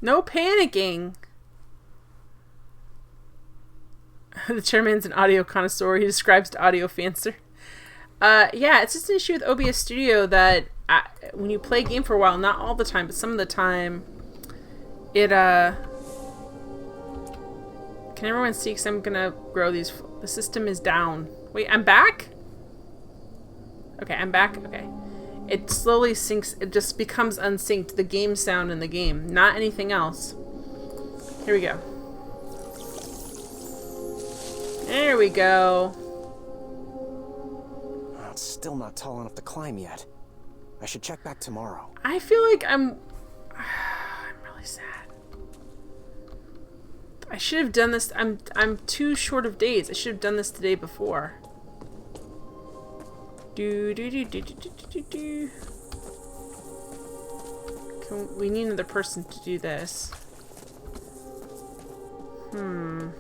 No panicking. The chairman's an audio connoisseur. He describes to audio fancer. Yeah, it's just an issue with OBS Studio that when you play a game for a while, not all the time, but some of the time, it, can everyone see? Because I'm gonna grow these. The system is down. Wait, I'm back? Okay, I'm back. Okay. It slowly syncs. It just becomes unsynced. The game sound in the game, not anything else. Here we go. There we go. Oh, it's still not tall enough to climb yet. I should check back tomorrow. I feel like I'm really sad. I should have done this. I'm too short of days. I should have done this the day before. We need another person to do this. I'm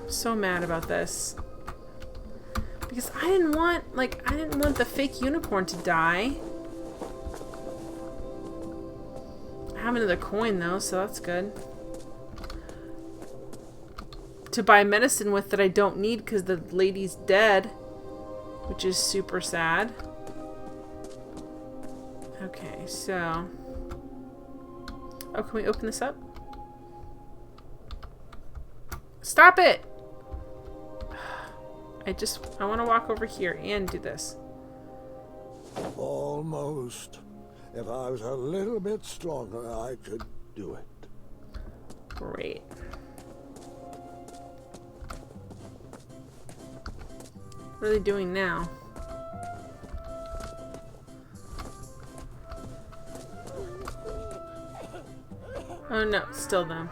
so mad about this. Because I didn't want the fake unicorn to die. I have another coin though, so that's good. To buy medicine with that I don't need because the lady's dead. Which is super sad. Okay, so... Oh, can we open this up? Stop it! I want to walk over here and do this. Almost. If I was a little bit stronger, I could do it. Great. What are they doing now? Oh no, still them.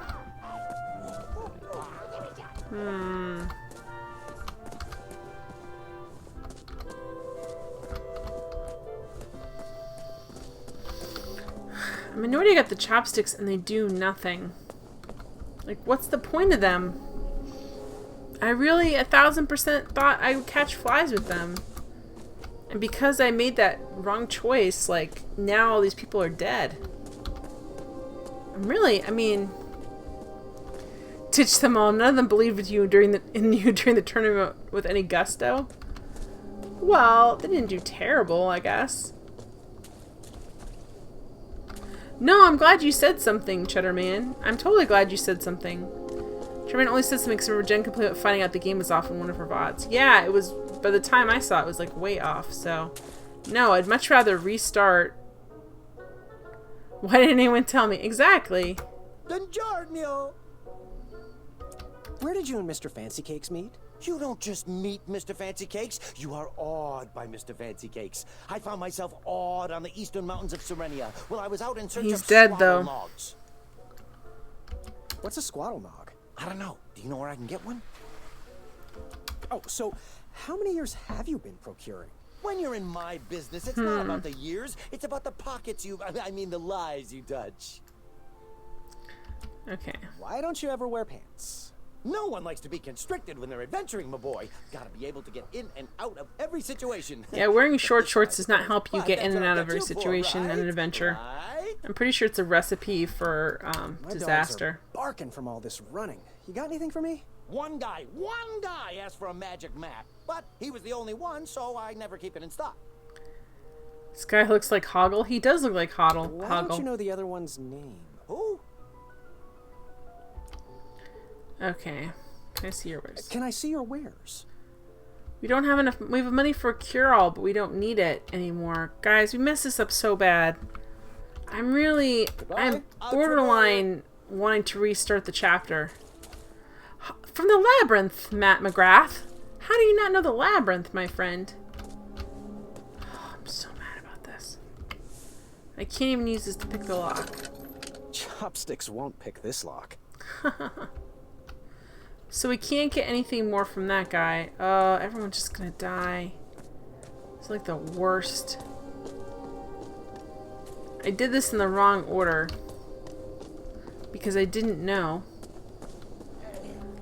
I'm annoyed I got the chopsticks and they do nothing. Like, what's the point of them? I really 1000% thought I would catch flies with them. And because I made that wrong choice, like, now all these people are dead. I mean, ditch them all. None of them believed in you during the tournament with any gusto. Well, they didn't do terrible, I guess. No, I'm glad you said something, Cheddarman. I'm totally glad you said something. Cheddarman only said something because Jen complained about finding out the game was off in one of her VODs. Yeah, it was, by the time I saw it, it was like way off, so. No, I'd much rather restart. Why didn't anyone tell me? Exactly. Buongiorno! Where did you and Mr. Fancy Cakes meet? You don't just meet Mr. Fancy Cakes, you are awed by Mr. Fancy Cakes. I found myself awed on the eastern mountains of Serenia while I was out in search of dead, though. logs. What's a squattle nog? I don't know. Do you know where I can get one? Oh, so how many years have you been procuring? When you're in my business, it's not about the years, it's about the pockets I mean the lies you touch. Okay. Why don't you ever wear pants? No one likes to be constricted when they're adventuring, my boy. Gotta be able to get in and out of every situation. Yeah, wearing short shorts does not help you get in and out of every situation in an adventure. Right? I'm pretty sure it's a recipe for My disaster. dogs are barking from all this running. You got anything for me? One guy asked for a magic map, but he was the only one, so I never keep it in stock. This guy looks like Hoggle. He does look like Hoggle. Why don't you know the other one's name? Who? Okay. Can I see your wares? Can I see your wares? We don't have enough. We have money for a cure-all, but we don't need it anymore. Guys, we messed this up so bad. I'm borderline wanting to restart the chapter. From the labyrinth, Matt McGrath. How do you not know the labyrinth, my friend? Oh, I'm so mad about this. I can't even use this to pick the lock. Chopsticks won't pick this lock. So we can't get anything more from that guy. Everyone's just gonna die. It's like the worst. I did this in the wrong order. Because I didn't know.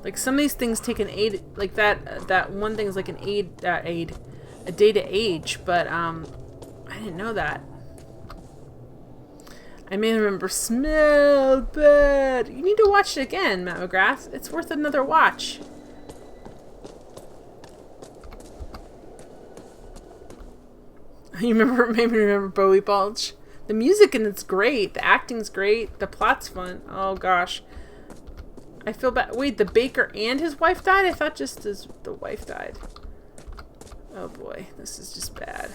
Like, some of these things take an aid, like that one thing is like an aid, a day to age, but I didn't know that. I may remember smell bad. You need to watch it again, Matt McGrath. It's worth another watch. You made me remember Bowie Bulge. The music in it's great. The acting's great. The plot's fun. Oh gosh. I feel bad. Wait, the baker and his wife died? I thought just the wife died. Oh boy, this is just bad.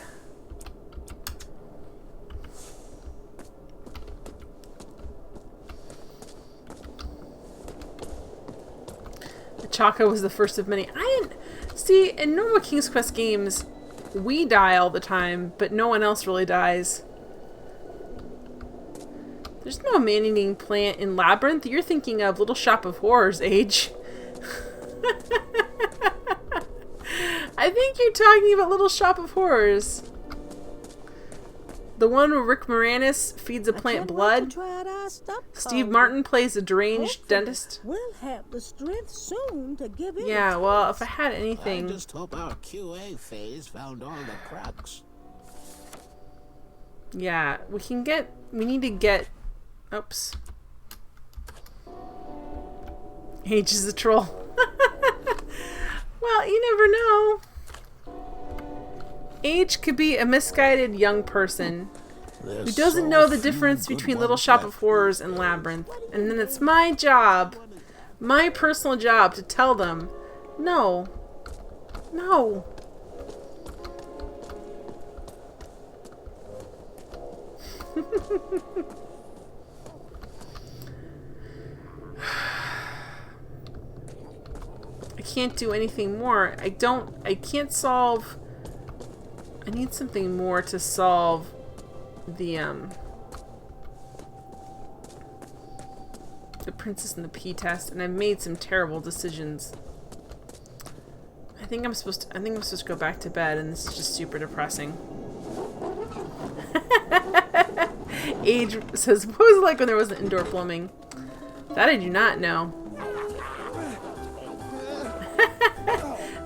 The Chaka was the first of many. I didn't see in normal King's Quest games. We die all the time, but no one else really dies. There's no man-eating plant in Labyrinth. You're thinking of Little Shop of Horrors, Age. I think you're talking about Little Shop of Horrors. The one where Rick Moranis feeds a plant blood. Steve Martin plays a deranged dentist. We'll have the strength soon to give it. Yeah, well, if I had anything... I just hope our QA phase found all the cracks. Yeah, we need to get... Oops. Age is a troll. Well, you never know. Age could be a misguided young person who doesn't know the difference between Little Shop of Horrors and Labyrinth. And then it's my job, my personal job, to tell them, no. No. I can't do anything more. I can't solve... I need something more to solve the Princess and the Pea test, and I've made some terrible decisions. I think I'm supposed to go back to bed, and this is just super depressing. Age says, what was it like when there wasn't indoor plumbing? That I do not know.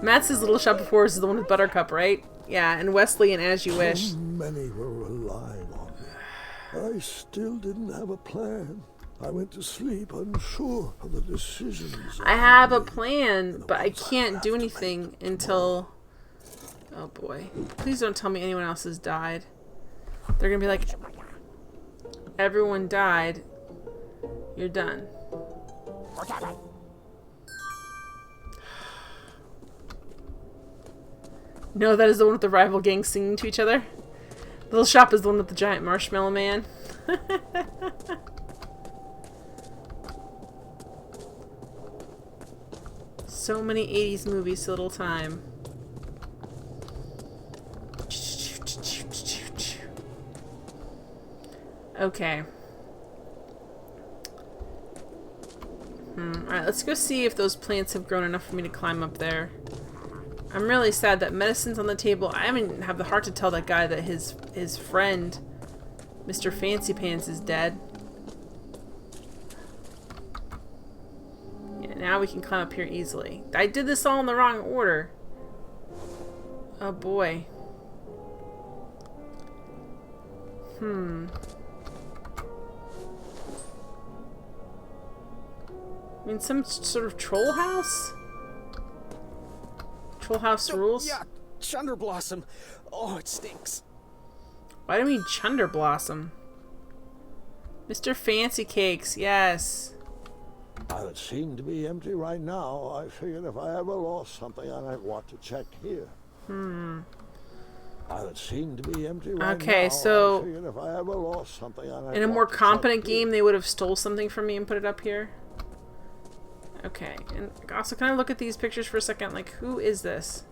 Matt says Little Shop of Horrors is the one with Buttercup, right? Yeah, and Wesley and As You Wish. So many were relying on me. I still didn't have a plan. I went to sleep unsure of the decisions. I have a plan, but I can't do anything until... Oh boy. Please don't tell me anyone else has died. They're gonna be like, everyone died. You're done. No, that is the one with the rival gangs singing to each other. Little Shop is the one with the giant marshmallow man. So many 80s movies, so little time. Okay. Alright, let's go see if those plants have grown enough for me to climb up there. I'm really sad that medicine's on the table. I even have the heart to tell that guy that his friend, Mr. Fancy Pants, is dead. Yeah, now we can climb up here easily. I did this all in the wrong order. Oh boy. I mean, some sort of troll house? Troll house rules? Yeah, Chunder Blossom. Oh, it stinks. Why do we need Chunder Blossom? Mr. Fancy Cakes, yes. While it seemed to be empty right now, I figured if I ever lost something, I might want to check here. While it seemed to be empty right Okay, now, so I figured if I ever lost something, I might in a want more to check competent here. game, they would have stole something from me and put it up here. Okay, and also, can I look at these pictures for a second? Like, who is this?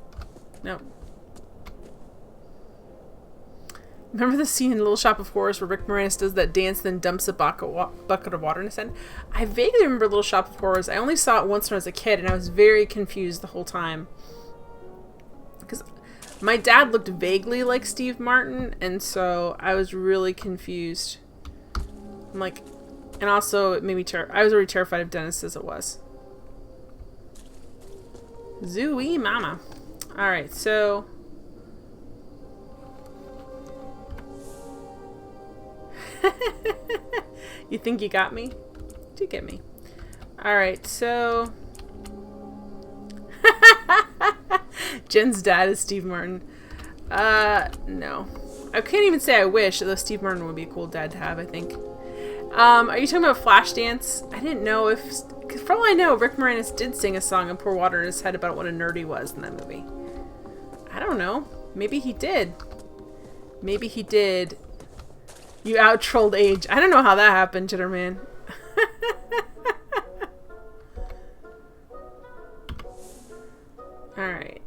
No. Remember the scene in Little Shop of Horrors where Rick Moranis does that dance, then dumps a bucket of water in his head? I vaguely remember Little Shop of Horrors. I only saw it once when I was a kid, and I was very confused the whole time. Because my dad looked vaguely like Steve Martin, and so I was really confused. I'm like, and also it made me I was already terrified of Dennis as it was. Zooey mama. Alright, so You think you got me? You did get me. Alright, so... Jen's dad is Steve Martin. No. I can't even say I wish, although Steve Martin would be a cool dad to have, I think. Are you talking about Flashdance? I didn't know if... Because for all I know, Rick Moranis did sing a song and pour water in his head about what a nerd he was in that movie. I don't know. Maybe he did. Maybe he did. You out-trolled age. I don't know how that happened, Chitterman. Alright.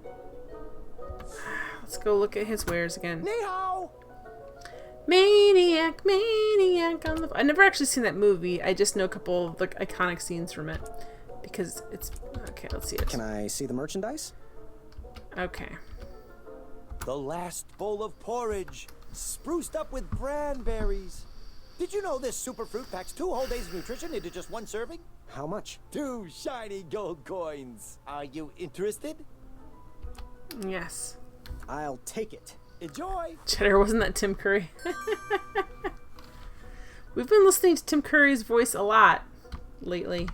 Let's go look at his wares again. Ni hao! Maniac, maniac on the... I've never actually seen that movie. I just know a couple of the iconic scenes from it. Because it's... Okay, let's see it. Can I see the merchandise? Okay. The last bowl of porridge, spruced up with cranberries. Did you know this super fruit packs 2 whole days of nutrition into just 1 serving? How much? 2 shiny gold coins. Are you interested? Yes. I'll take it. Enjoy. Cheddar, wasn't that Tim Curry? We've been listening to Tim Curry's voice a lot lately.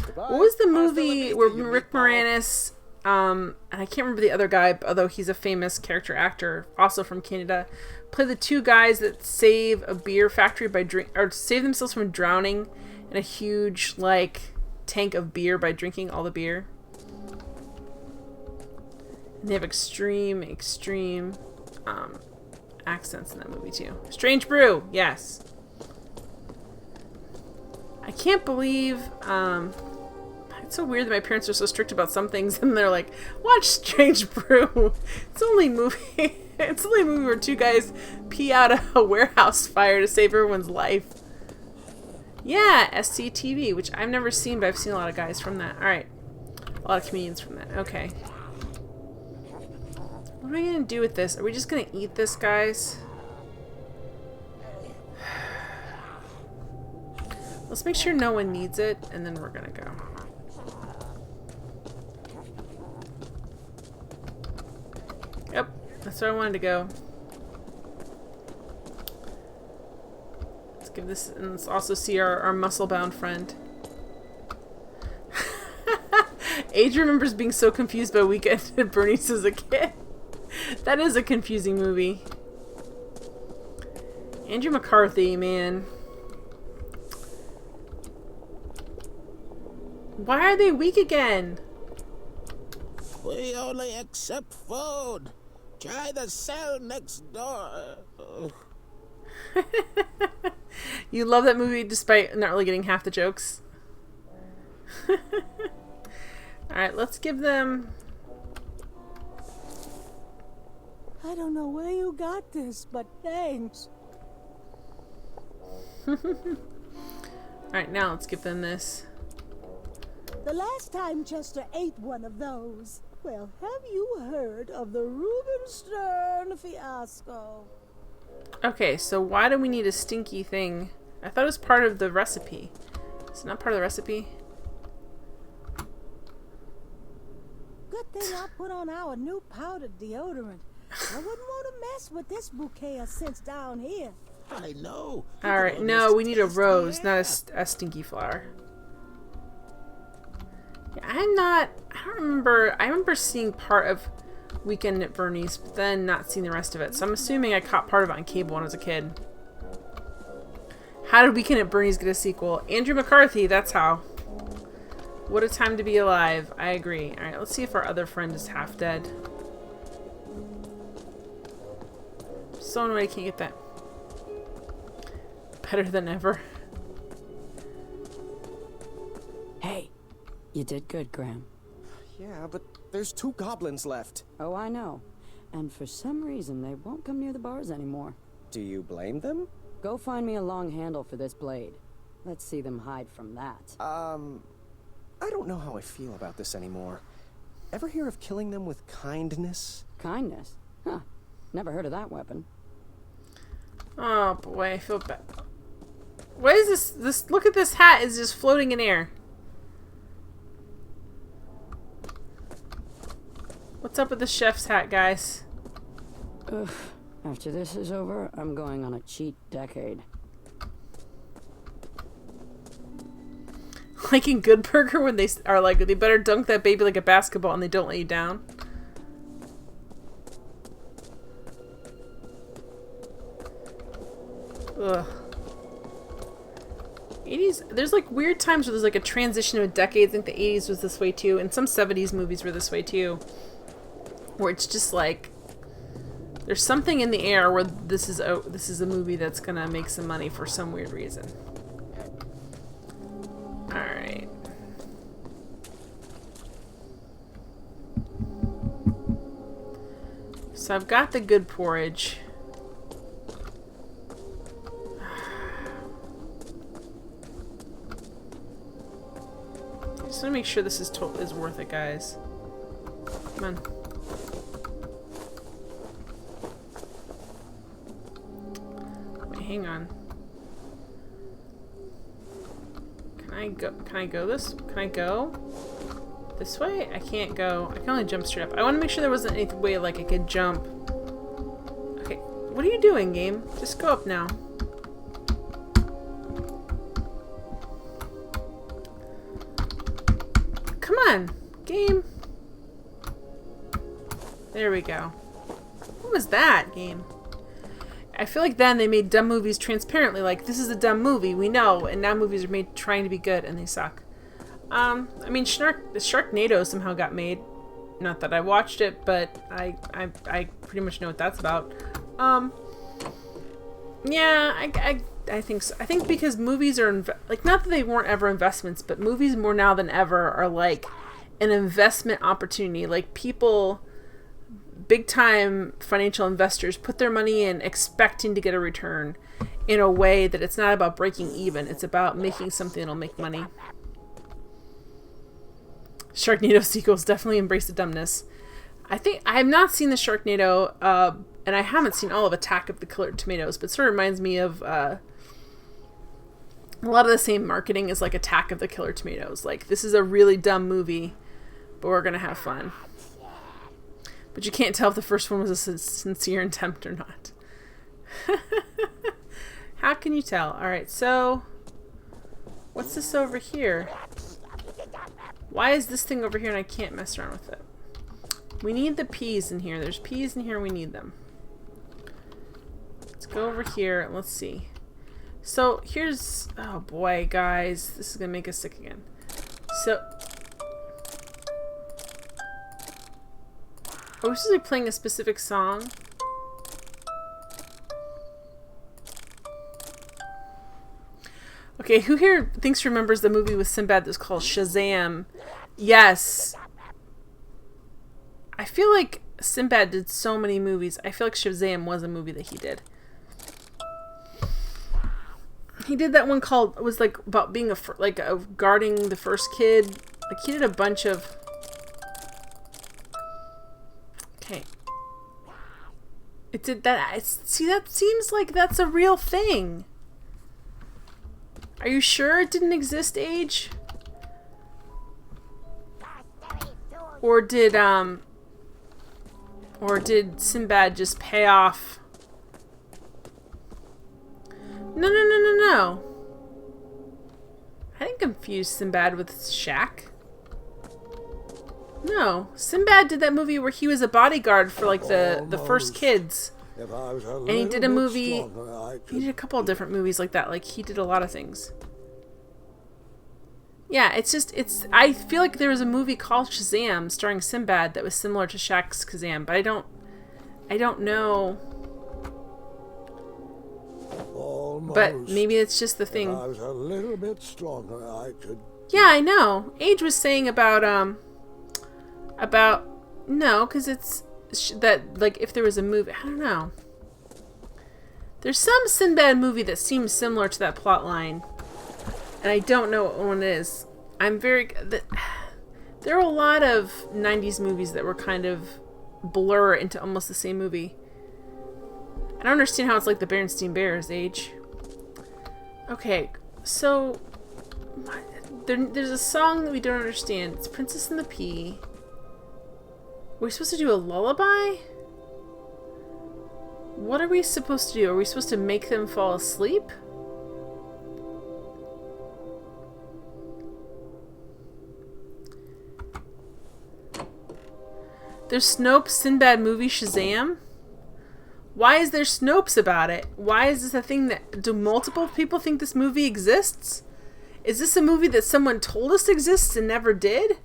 Goodbye. What was the Hasta la movie vista, where you Rick meatball. Moranis, and I can't remember the other guy, although he's a famous character actor, also from Canada, play the 2 guys that save a beer factory by save themselves from drowning in a huge, like, tank of beer by drinking all the beer. And they have extreme accents in that movie too. Strange Brew, yes. I can't believe, it's so weird that my parents are so strict about some things and they're like, watch Strange Brew. It's only a movie where 2 guys pee out a warehouse fire to save everyone's life. Yeah, SCTV, which I've never seen, but I've seen a lot of guys from that. Alright. A lot of comedians from that. Okay. What are we gonna do with this? Are we just gonna eat this, guys? Let's make sure no one needs it, and then we're gonna go. Yep, that's where I wanted to go. Let's give this, and let's also see our muscle-bound friend. Age remembers being so confused by Weekend at Bernie's as a kid. That is a confusing movie. Andrew McCarthy, man. Why are they weak again? We only accept food. Try the cell next door. You love that movie despite not really getting half the jokes. Alright, let's give them... I don't know where you got this, but thanks. Alright, now let's give them this. The last time Chester ate one of those, well, have you heard of the Rubenstern fiasco? Okay, so why do we need a stinky thing? I thought it was part of the recipe. Is it not part of the recipe? Good thing I put on our new powdered deodorant. I wouldn't want to mess with this bouquet of scents down here. I know. Alright, no, we need a rose, not a stinky flower. Yeah, I don't remember, I remember seeing part of Weekend at Bernie's, but then not seeing the rest of it. So I'm assuming I caught part of it on cable when I was a kid. How did Weekend at Bernie's get a sequel? Andrew McCarthy, that's how. What a time to be alive. I agree. Alright, let's see if our other friend is half dead. So annoyed I can't get that. Better than ever. Hey, you did good, Graham. Yeah, but there's 2 goblins left. Oh, I know. And for some reason, they won't come near the bars anymore. Do you blame them? Go find me a long handle for this blade. Let's see them hide from that. I don't know how I feel about this anymore. Ever hear of killing them with kindness? Kindness? Huh. Never heard of that weapon. Oh boy, I feel bad. What is this? Look at this hat, is just floating in air. What's up with the chef's hat, guys? Ugh. After this is over, I'm going on a cheat decade. Like in Good Burger when they are like, they better dunk that baby like a basketball and they don't let you down. Ugh. 80s, there's like weird times where there's like a transition of a decade. I think the 80s was this way too, and some 70s movies were this way too. Where it's just like, there's something in the air where this is a movie that's gonna make some money for some weird reason. Alright. So I've got the good porridge. Just want to make sure this is worth it, guys. Come on. Wait, hang on. Can I go this? Can I go this way? I can't go. I can only jump straight up. I want to make sure there wasn't any way like I could jump. Okay, what are you doing, game? Just go up now. Come on, game. There we go. What was that, game? I feel like then they made dumb movies transparently, like, this is a dumb movie, we know, and now movies are made trying to be good, and they suck. I mean, Sharknado somehow got made. Not that I watched it, but I pretty much know what that's about. Yeah, I think so. I think because movies are, like, not that they weren't ever investments, but movies more now than ever are, like, an investment opportunity. Like, people, big-time financial investors put their money in expecting to get a return in a way that it's not about breaking even. It's about making something that'll make money. Sharknado sequels definitely embrace the dumbness. I think I have not seen the Sharknado, and I haven't seen all of Attack of the Killer Tomatoes, but it sort of reminds me of a lot of the same marketing as like Attack of the Killer Tomatoes. Like, this is a really dumb movie, but we're gonna have fun. But you can't tell if the first one was a sincere attempt or not. How can you tell? Alright, so what's this over here? Why is this thing over here and I can't mess around with it? We need the peas in here. There's peas in here. We need them. Let's go over here. Let's see. So here's... Oh boy, guys. This is going to make us sick again. So... Are we supposed to be playing a specific song? Okay, who here remembers the movie with Sinbad that's called Shazam? Yes. I feel like Sinbad did so many movies. I feel like Shazam was a movie that he did. He did that one called, it was like about being guarding the first kid. Like, he did a bunch of... Okay. It did that. See, that seems like that's a real thing. Are you sure it didn't exist, Age? Or did Sinbad just pay off? No. I didn't confuse Sinbad with Shaq. No. Sinbad did that movie where he was a bodyguard for like the first kids. And he did a movie, he did a couple of different movies like that. Like, he did a lot of things. Yeah, I feel like there was a movie called Shazam starring Sinbad that was similar to Shaq's Kazam, but I don't know. Almost. But maybe it's just the thing. If I was a little bit stronger, I could... Yeah, I know. Age was saying about, no, because it's... that, like, if there was a movie, I don't know. There's some Sinbad movie that seems similar to that plot line, and I don't know what one it is. There are a lot of 90s movies that were kind of blur into almost the same movie. I don't understand how it's like the Berenstain Bears, Age. Okay, so there's a song that we don't understand. It's Princess and the Pea. We're supposed to do a lullaby? What are we supposed to do? Are we supposed to make them fall asleep? There's Snopes, Sinbad movie, Shazam. Why is there Snopes about it? Why is this a thing that... Do multiple people think this movie exists? Is this a movie that someone told us exists and never did?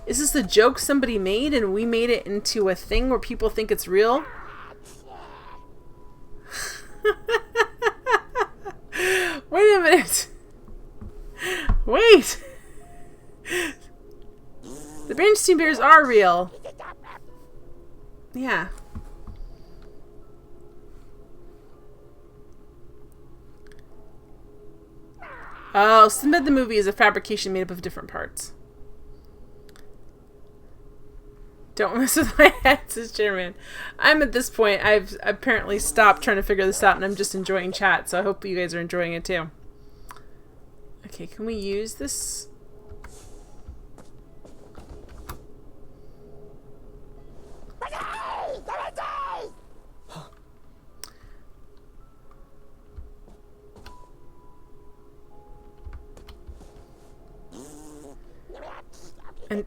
Is this a joke somebody made and we made it into a thing where people think it's real? Wait a minute. Wait. The Berenstain Bears are real. Yeah. Oh, Sinbad the movie is a fabrication made up of different parts. Don't mess with my head, says Chairman. I'm at this point, I've apparently stopped trying to figure this out and I'm just enjoying chat, so I hope you guys are enjoying it too. Okay, can we use this?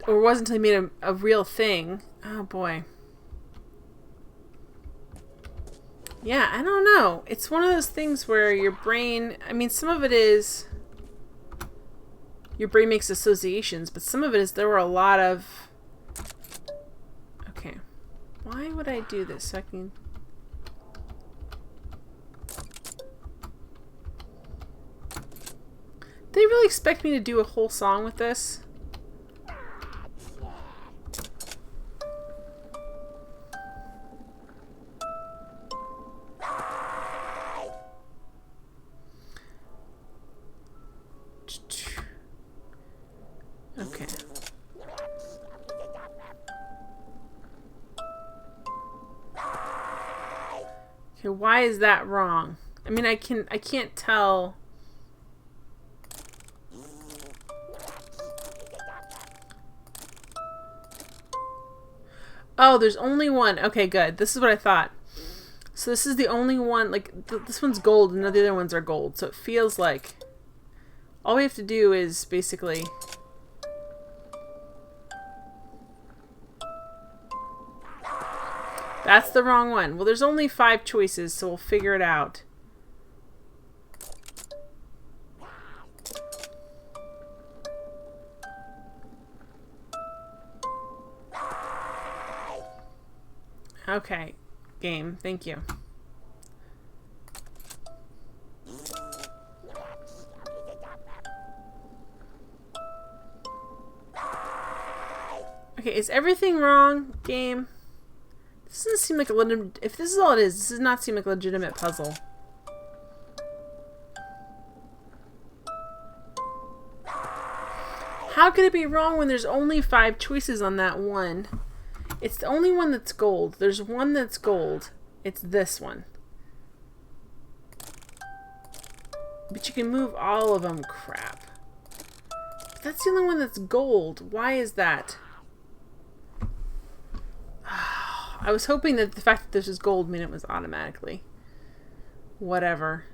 Or wasn't until he made a real thing. Oh boy. Yeah, I don't know. It's one of those things where your brain... I mean, some of it is... Your brain makes associations, but some of it is there were a lot of... Okay. Why would I do this? So I can... They really expect me to do a whole song with this? Okay. Okay, why is that wrong? I mean, I can't tell. Oh, there's only one. Okay, good. This is what I thought. So this is the only one, like, this one's gold and the other ones are gold. So it feels like all we have to do is basically... That's the wrong one. Well, there's only 5 choices, so we'll figure it out. Okay, game. Thank you. Okay, is everything wrong, game? This doesn't seem like a legitimate... If this is all it is, this does not seem like a legitimate puzzle. How could it be wrong when there's only 5 choices on that one? It's the only one that's gold. There's one that's gold. It's this one. But you can move all of them. Crap. But that's the only one that's gold. Why is that? I was hoping that the fact that this is gold meant it was automatically. Whatever.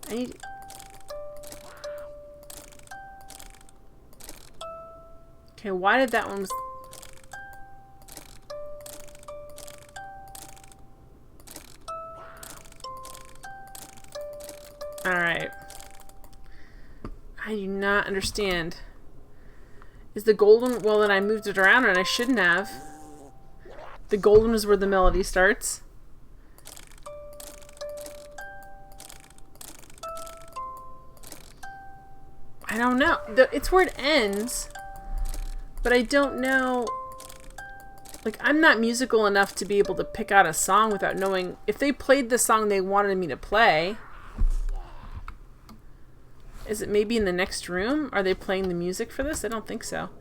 I need... Okay, why did that one... Alright. I do not understand. Is the golden... Well, then I moved it around and I shouldn't have. The golden is where the melody starts. I don't know. It's where it ends. But I don't know... Like, I'm not musical enough to be able to pick out a song without knowing... If they played the song they wanted me to play... Is it maybe in the next room? Are they playing the music for this? I don't think so.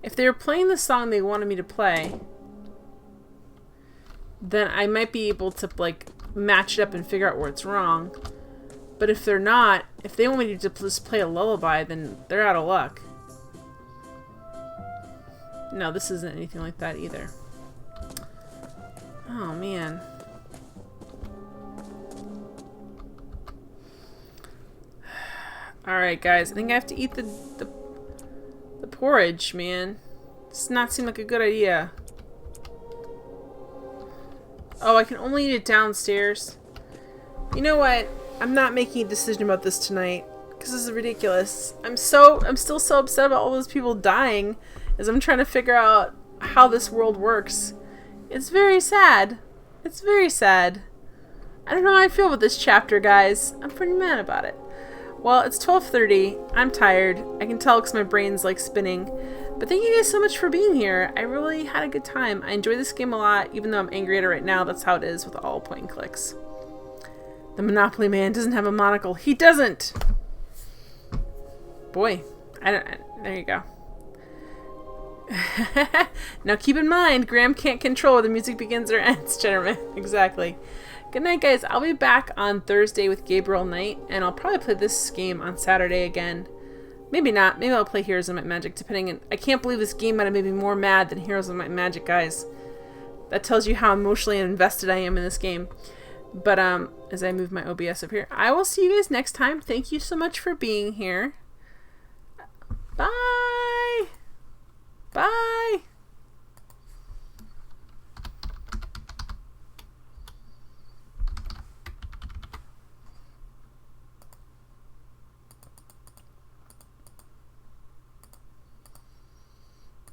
If they were playing the song they wanted me to play... then I might be able to, like, match it up and figure out where it's wrong. But if they're not, if they want me to just play a lullaby, then they're out of luck. No, this isn't anything like that either. Oh, man. Alright, guys. I think I have to eat the porridge, man. Does not seem like a good idea. Oh, I can only eat it downstairs. You know what? I'm not making a decision about this tonight. Because this is ridiculous. I'm still so upset about all those people dying as I'm trying to figure out how this world works. It's very sad. It's very sad. I don't know how I feel about this chapter, guys. I'm pretty mad about it. Well, it's 12:30. I'm tired. I can tell because my brain's like spinning. But thank you guys so much for being here. I really had a good time. I enjoy this game a lot, even though I'm angry at it right now. That's how it is with all point and clicks. The Monopoly Man doesn't have a monocle. He doesn't! Boy. There you go. Now keep in mind, Graham can't control where the music begins or ends, gentlemen. Exactly. Good night, guys. I'll be back on Thursday with Gabriel Knight, and I'll probably play this game on Saturday again. Maybe not. Maybe I'll play Heroes of Might and Magic, depending on... I can't believe this game might have made me more mad than Heroes of Might and Magic, guys. That tells you how emotionally invested I am in this game. But, as I move my OBS up here, I will see you guys next time. Thank you so much for being here.